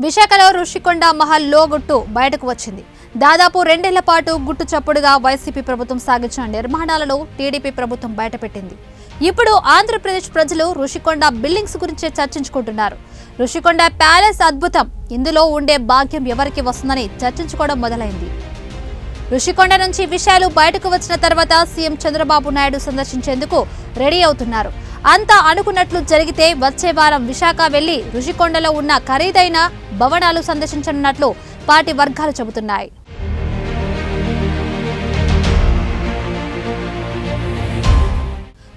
విశాఖలో రుషికొండ మహల్ లోగుట్టు బయటకు వచ్చింది. దాదాపు 2 ఏళ్ల పాటు గుట్టు చప్పుడుగా వైసీపీ ప్రభుత్వం సాగించిన నిర్మాణాలను టీడీపీ ప్రభుత్వం బయటపెట్టింది. ఇప్పుడు ఆంధ్రప్రదేశ్ ప్రజలు రుషికొండ బిల్డింగ్స్ గురించి చర్చించుకుంటున్నారు. రుషికొండ ప్యాలెస్ అద్భుతం, ఇందులో ఉండే భాగ్యం ఎవరికి వస్తుందని చర్చించుకోవడం మొదలైంది. రుషికొండ నుంచి విషయాలు బయటకు వచ్చిన తర్వాత సీఎం చంద్రబాబు నాయుడు సందర్శించేందుకు రెడీ అవుతున్నారు. అంతా అనుకున్నట్లు జరిగితే వచ్చే వారం విశాఖ వెళ్లి రుషికొండలో ఉన్న ఖరీదైన భవనాలు సందర్శించనున్నట్లు పార్టీ వర్గాలు చెబుతున్నాయి.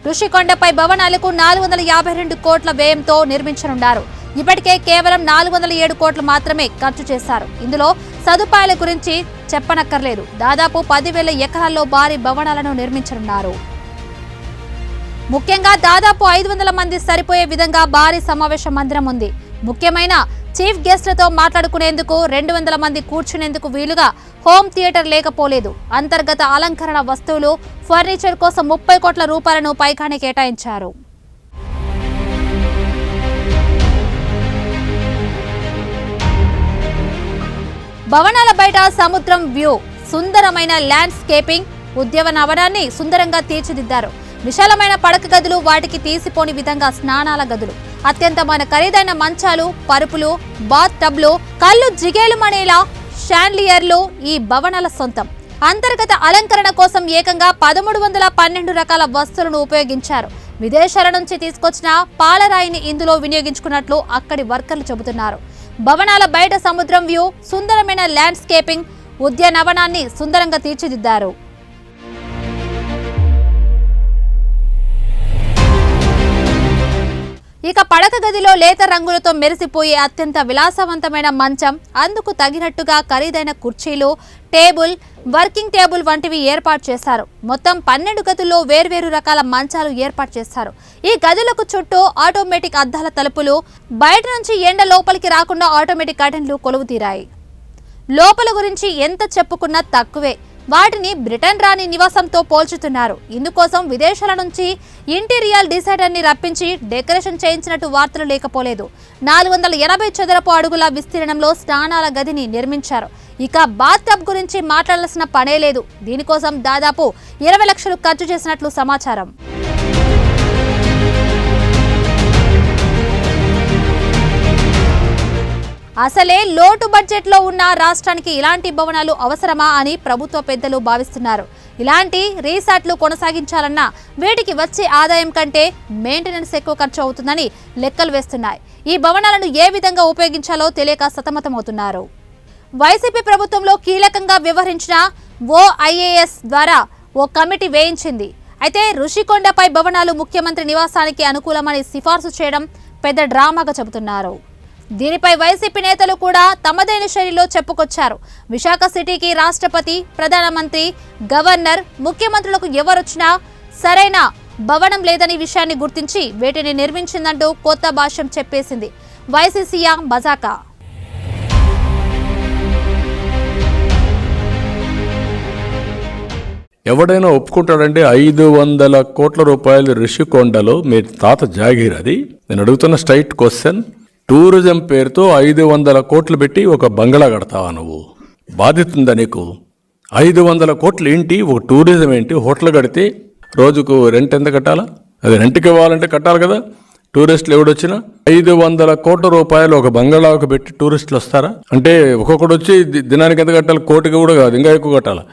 రుషికొండపై భవనాలకు 452 కోట్ల వ్యయంతో నిర్మించనున్నారు. ఇప్పటికే కేవలం 407 కోట్లు మాత్రమే ఖర్చు చేశారు. ఇందులో సదుపాయాల గురించి చెప్పనక్కర్లేదు. దాదాపు 10,000 ఎకరాల్లో భారీ భవనాలను నిర్మించనున్నారు. ముఖ్యంగా దాదాపు 500 మంది సరిపోయే విధంగా భారీ సమావేశ మందిరం ఉంది. ముఖ్యమైన చీఫ్ గెస్ట్లతో మాట్లాడుకునేందుకు 200 మంది కూర్చునేందుకు వీలుగా హోమ్ థియేటర్ లేకపోలేదు. అంతర్గత అలంకరణ వస్తువులు, ఫర్నిచర్ కోసం 30 కోట్ల రూపాయలను పైగానే కేటాయించారు. భవనాల బయట సముద్రం వ్యూ, సుందరమైన ల్యాండ్స్కేపింగ్, ఉద్యానవనాన్ని సుందరంగా తీర్చిదిద్దారు. విశాలమైన పడక గదులు, వాటికి తీసిపోని విధంగా స్నానాల గదులు, అత్యంతమైన ఖరీదైన మంచాలు, పరుపులు, బాత్ టబ్లు, కళ్ళు జిగేలుమనేలా షాండ్లియర్లు ఈ భవనాల సొంతం. అంతర్గత అలంకరణ కోసం ఏకంగా 1312 రకాల వస్తువులను ఉపయోగించారు. విదేశాల నుంచి తీసుకొచ్చిన పాలరాయిని ఇందులో వినియోగించుకున్నట్లు అక్కడి వర్కర్లు చెబుతున్నారు. భవనాల బయట సముద్రం వ్యూ, సుందరమైన ల్యాండ్స్కేపింగ్, ఉద్యానవనాన్ని సుందరంగా తీర్చిదిద్దారు. ఇక పడక గదిలో లేత రంగులతో మెరిసిపోయే అత్యంత విలాసవంతమైన మంచం, అందుకు తగినట్టుగా ఖరీదైన కుర్చీలు, టేబుల్, వర్కింగ్ టేబుల్ వంటివి ఏర్పాటు చేశారు. మొత్తం 12 గదుల్లో వేర్వేరు రకాల మంచాలు ఏర్పాటు చేశారు. ఈ గదులకు చుట్టూ ఆటోమేటిక్ అద్దాల తలుపులు, బయట నుంచి ఎండ లోపలికి రాకుండా ఆటోమేటిక్ కర్టెన్లు కొలువు తీరాయి. లోపల గురించి ఎంత చెప్పుకున్నా తక్కువే. వాటిని బ్రిటన్ రాణి నివాసంతో పోల్చుతున్నారు. ఇందుకోసం విదేశాల నుంచి ఇంటీరియర్ డిజైనర్ని రప్పించి డెకరేషన్ చేయించినట్టు వార్తలు లేకపోలేదు. 480 చదరపు అడుగుల విస్తీర్ణంలో స్నానాల గదిని నిర్మించారు. ఇక బాత్ టబ్ గురించి మాట్లాడాల్సిన పనే లేదు. దీనికోసం దాదాపు 20 లక్షలు ఖర్చు చేసినట్లు సమాచారం. అసలే లోటు బడ్జెట్లో ఉన్న రాష్ట్రానికి ఇలాంటి భవనాలు అవసరమా అని ప్రభుత్వ పెద్దలు భావిస్తున్నారు. ఇలాంటి రీసార్ట్లు కొనసాగించాలన్నా వీటికి వచ్చే ఆదాయం కంటే మెయింటెనెన్స్ ఎక్కువ ఖర్చు అవుతుందని లెక్కలు వేస్తున్నాయి. ఈ భవనాలను ఏ విధంగా ఉపయోగించాలో తెలియక సతమతమవుతున్నారు. వైసీపీ ప్రభుత్వంలో కీలకంగా వ్యవహరించిన OIAS ద్వారా ఓ కమిటీ వేయించింది. అయితే రుషికొండపై భవనాలు ముఖ్యమంత్రి నివాసానికి అనుకూలమని సిఫార్సు చేయడం పెద్ద డ్రామాగా చెబుతున్నారు. దీనిపై వైసీపీ నేతలు కూడా తమదైన శైలిలో చెప్పుకొచ్చారు. విశాఖ సిటీకి రాష్ట్రపతి, ప్రధానమంత్రి, గవర్నర్, ముఖ్యమంత్రులకు ఎవరొచ్చినా సరైన భవనం లేదని విషయాన్ని గుర్తించి వీటిని నిర్మించిందంటూ కొత్త భాష్యం చెప్పేసింది వైసీసీయా మజాకా. ఎవడైనా ఒప్పుకుంటాడంటే 500 కోట్ల రూపాయలు రుషికొండలో మీ తాత జాగీర్. అది నేను అడుగుతున్న స్ట్రైట్ క్వశ్చన్. టూరిజం పేరుతో 500 కోట్లు పెట్టి ఒక బంగ్లా కడతావా? నువ్వు బాధ్యత ఉందా నీకు? 500 కోట్లు ఏంటి? ఒక టూరిజం ఏంటి? హోటల్ కడితే రోజుకు రెంట్ ఎంత కట్టాలా? అది రెంట్కి ఇవ్వాలంటే కట్టాలి కదా. టూరిస్టులు ఎవడొచ్చినా 500 కోట్ల రూపాయలు ఒక బంగ్లాకు పెట్టి టూరిస్టులు వస్తారా? అంటే ఒక్కొక్కడు వచ్చి దినానికి ఎంత కట్టాలి? కోటికి కూడా కాదు, ఇంకా ఎక్కువ కట్టాలి.